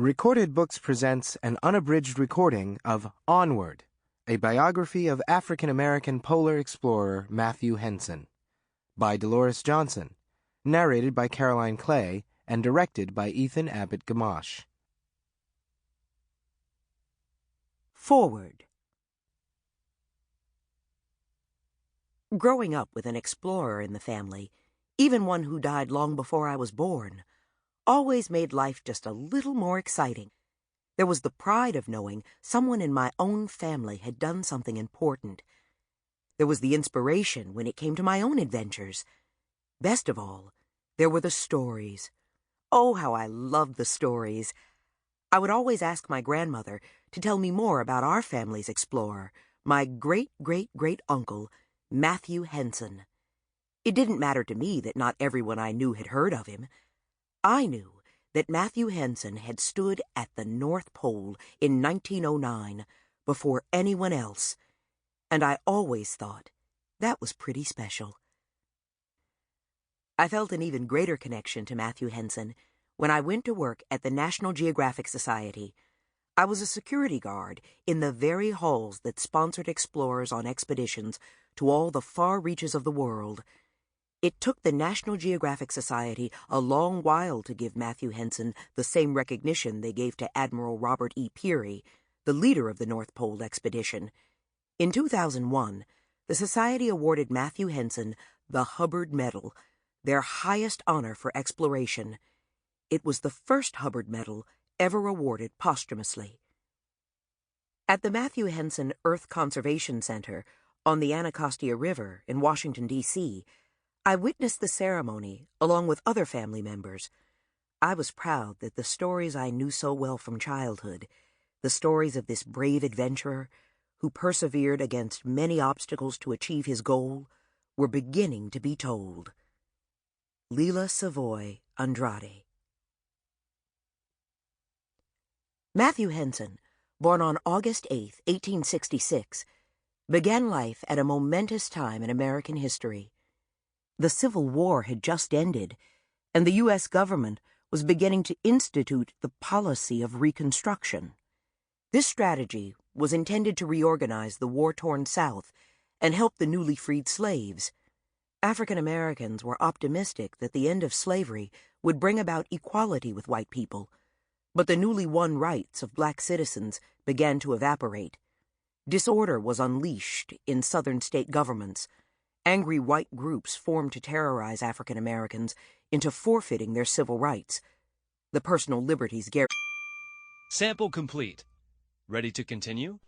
Recorded Books presents an unabridged recording of Onward, a biography of African-American polar explorer Matthew Henson, by Dolores Johnson, narrated by Caroline Clay, and directed by Ethan Abbott Gamache. Forward. Growing up with an explorer in the family, even one who died long before I was born, always made life just a little more exciting. There was the pride of knowing someone in my own family had done something important. There was the inspiration when it came to my own adventures. Best of all, there were the stories. Oh, how I loved the stories. I would always ask my grandmother to tell me more about our family's explorer, my great-great-great-uncle, Matthew Henson. It didn't matter to me that not everyone I knew had heard of him. I knew that Matthew Henson had stood at the North Pole in 1909 before anyone else, and I always thought that was pretty special. I felt an even greater connection to Matthew Henson when I went to work at the National Geographic Society. I was a security guard in the very halls that sponsored explorers on expeditions to all the far reaches of the world. It took the National Geographic Society a long while to give Matthew Henson the same recognition they gave to Admiral Robert E. Peary, the leader of the North Pole expedition. In 2001, the Society awarded Matthew Henson the Hubbard Medal, their highest honor for exploration. It was the first Hubbard Medal ever awarded posthumously. At the Matthew Henson Earth Conservation Center on the Anacostia River in Washington, D.C., I witnessed the ceremony along with other family members. I was proud that the stories I knew so well from childhood, the stories of this brave adventurer who persevered against many obstacles to achieve his goal, were beginning to be told. Leela Savoy Andrade. Matthew Henson, born on August 8, 1866, began life at a momentous time in American history. The Civil War had just ended, and the U.S. government was beginning to institute the policy of Reconstruction. This strategy was intended to reorganize the war-torn South and help the newly freed slaves. African Americans were optimistic that the end of slavery would bring about equality with white people, but the newly won rights of black citizens began to evaporate. Disorder was unleashed in Southern state governments. Angry white groups formed to terrorize African Americans into forfeiting their civil rights, the personal liberties guaranteed. Sample complete. Ready to continue?